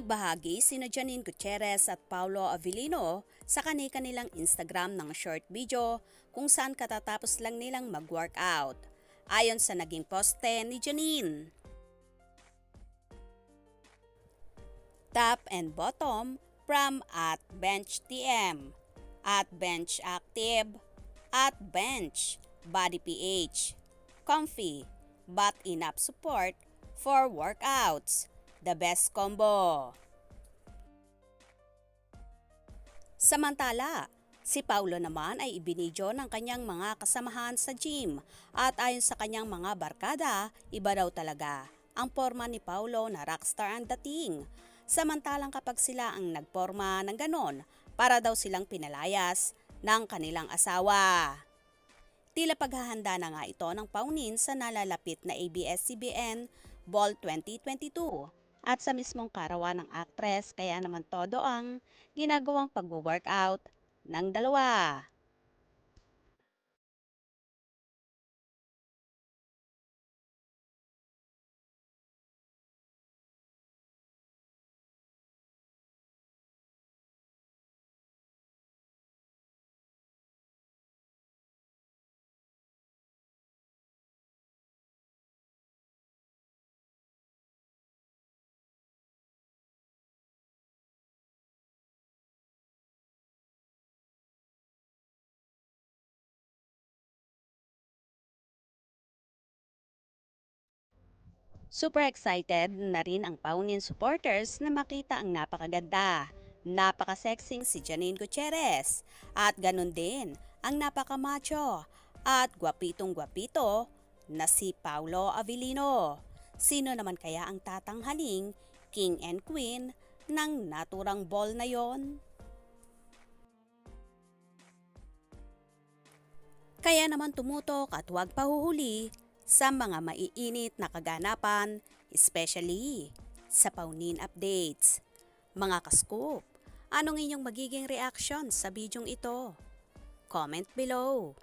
Nagbahagi sina Janine Gutierrez at Paulo Avellino sa kanilang Instagram ng short video kung saan katatapos lang nilang mag-workout. Ayon sa naging poste ni Janine, top and bottom from at bench TM, at bench active, at bench body PH, comfy but enough support for workouts. The best combo. Samantala, si Paulo naman ay ibinidyo ng kanyang mga kasamahan sa gym at ayon sa kanyang mga barkada, iba daw talaga ang porma ni Paulo na rockstar ang dating. Samantalang kapag sila ang nagporma ng ganon, para daw silang pinalayas ng kanilang asawa. Tila paghahanda na nga ito ng paunin sa nalalapit na ABS-CBN Ball 2022. At sa mismong karawan ng aktres, kaya naman todo ang ginagawang pag-workout ng dalawa. Super excited na rin ang Paunin supporters na makita ang napakaganda, napaka-sexing si Janine Gutierrez at ganun din ang napaka-macho at gwapitong-gwapito na si Paulo Avellino. Sino naman kaya ang tatanghaling king and queen ng naturang ball na yon? Kaya naman tumutok at huwag pahuhuli sa mga maiinit na kaganapan, especially sa Paunin updates. Mga ka-scoop, anong inyong magiging reaction sa bidyong ito? Comment below.